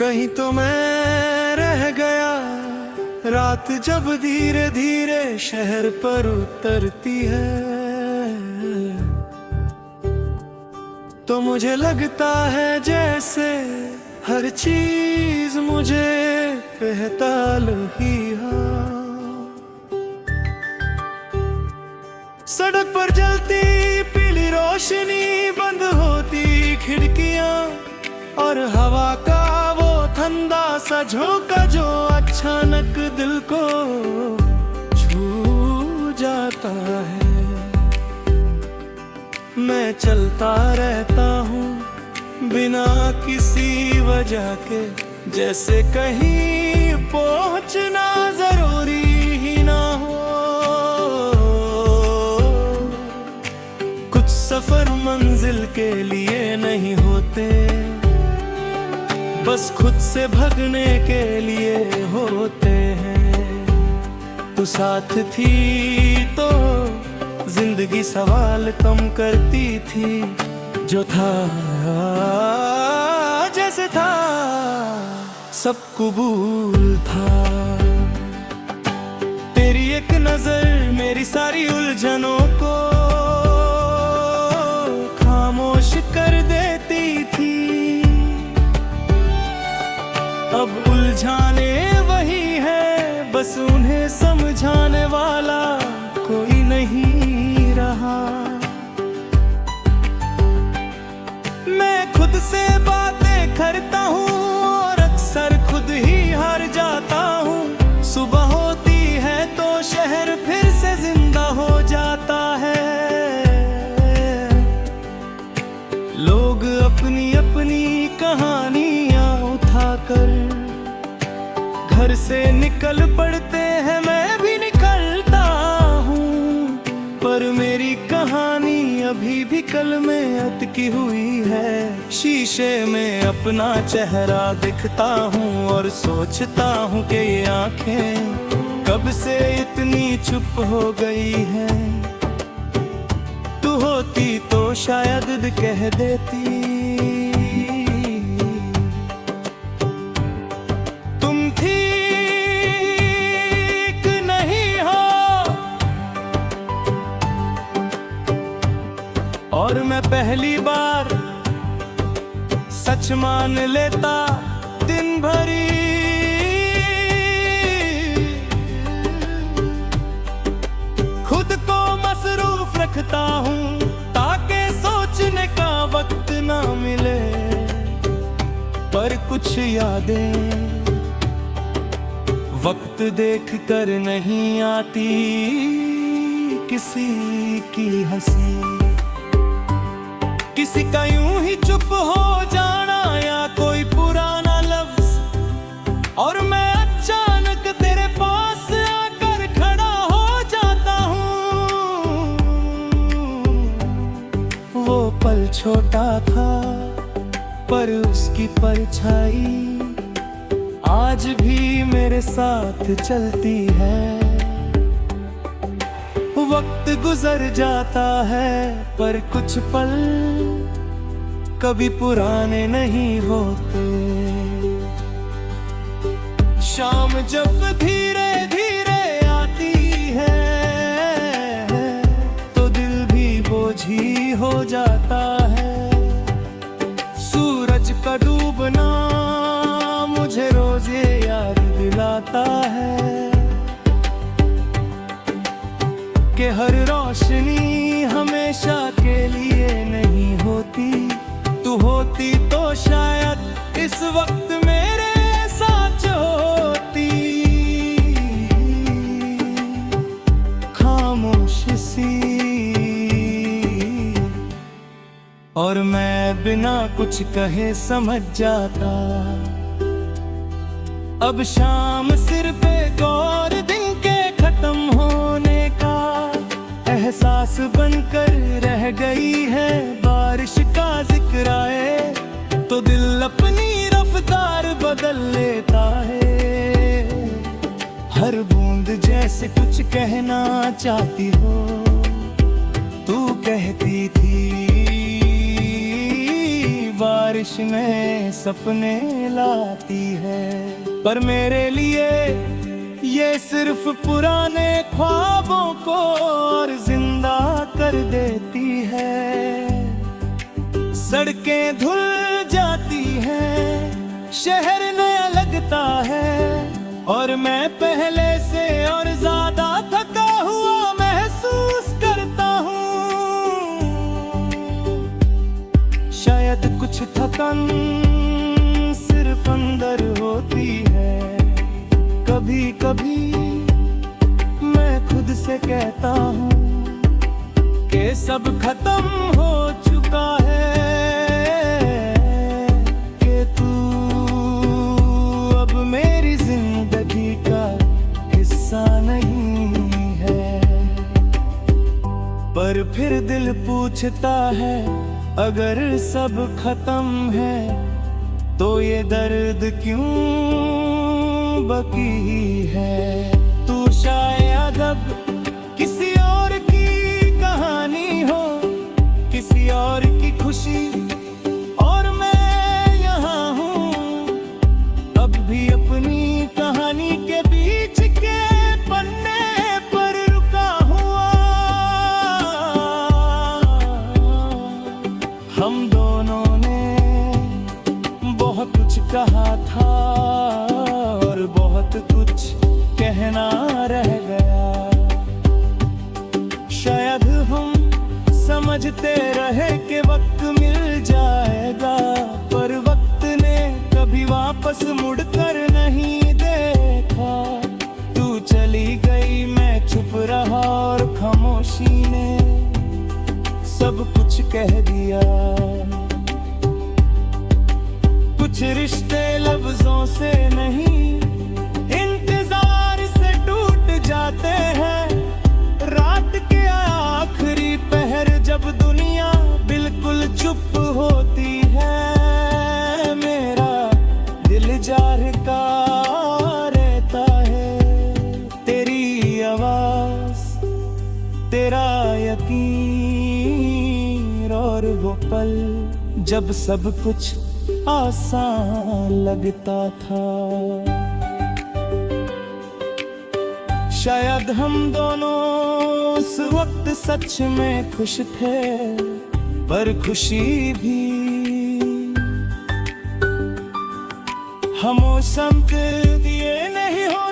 कहीं तो मैं रह गया, रात जब धीरे धीरे शहर पर उतरती है तो मुझे लगता है जैसे हर चीज मुझे बेताल ही है। सड़क पर जलती पीली रोशनी, बंद होती खिड़कियां और हवा का वो ठंडा सा झोंका जो अचानक दिल को छू जाता है। मैं चलता रहता हूँ बिना किसी वजह के, जैसे कहीं पहुँचना जरूरी ही ना हो। कुछ सफर मंजिल के लिए नहीं होते, बस खुद से भगने के लिए होते हैं। तू साथ थी तो जिंदगी सवाल कम करती थी, जो था जैसे था सब कबूल था। तेरी एक नजर मेरी सारी उलझनों को खामोश कर देती थी। अब उलझाने वही है, बस उन्हें समझाने वाला कोई नहीं रहा। मैं खुद से बातें करता हूँ और अक्सर खुद ही हार जाता हूँ। सुबह होती है तो शहर फिर से जिंदा हो जाता है। लोग अपनी अपनी कहानियाँ उठाकर घर से निकल पड़ते हैं, मैं भी निकलता हूँ, पर मेरी कहानी अभी भी कल में अटकी हुई है। शीशे में अपना चेहरा दिखता हूँ और सोचता हूँ कि ये आंखें कब से इतनी चुप हो गई हैं। तू होती तो शायद कह देती तुम ठीक नहीं हो, और मैं पहली बार सच मान लेता दिन भरी। खुद को मसरूफ रखता हूँ ताकि सोचने का वक्त ना मिले, पर कुछ यादें वक्त देख कर नहीं आती। किसी की हंसी, किसी का यूं ही चुप हो जाना, या कोई पुराना लफ्ज और मैं अचानक तेरे पास आकर खड़ा हो जाता हूँ। वो पल छोटा था पर उसकी परछाई आज भी मेरे साथ चलती है। वक्त गुजर जाता है पर कुछ पल कभी पुराने नहीं होते। शाम जब धीरे धीरे आती है तो दिल भी बोझी हो जाता है। सूरज का डूबना मुझे रोज ये याद दिलाता है कि हर रोशनी हमेशा के लिए नहीं होती। तू होती तो शायद इस वक्त मेरे साथ होती। खामोश सी और मैं बिना कुछ कहे समझ जाता। अब शाम सिर पे गौर दिन के खत्म होने का एहसास बनकर रह गई है। बारिश का जिक्र आए तो दिल अपनी रफ्तार बदल लेता है। हर बूंद जैसे कुछ कहना चाहती हो, तू कहती थी बारिश में सपने लाती है, पर मेरे लिए ये सिर्फ पुराने ख्वाबों को और जिंदा कर देती है। सड़कें धुल जाती हैं, शहर नया लगता है, और मैं पहले से और ज्यादा थका हुआ महसूस करता हूँ। शायद कुछ थकन सिर्फ अंदर होती है। कभी कभी मैं खुद से कहता हूँ कि सब खत्म हो चुका है, कि तू अब मेरी जिंदगी का हिस्सा नहीं है। पर फिर दिल पूछता है, अगर सब खत्म है तो ये दर्द क्यों बाकी है। तू शायद अब किसी और की कहानी हो, किसी और की खुशी, और मैं यहाँ हूँ अब भी अपनी कहानी के बीच के पन्ने पर रुका हुआ। हम दोनों ने बहुत कुछ कहा था और बहुत कुछ कहना रह गया। शायद हम समझते रहे कि वक्त मिल जाएगा, पर वक्त ने कभी वापस मुड़कर नहीं देखा। तू चली गई, मैं चुप रहा और खामोशी ने सब कुछ कह दिया। कुछ रिश्ते लफ्जों से नहीं, इंतजार से टूट जाते हैं। रात के आखिरी पहर जब दुनिया बिल्कुल चुप होती है, मेरा दिल जार का रहता है। तेरी आवाज, तेरा यकीन और वो पल जब सब कुछ आसान लगता था। शायद हम दोनों उस वक्त सच में खुश थे, पर खुशी भी हम मौसम के दिए नहीं हो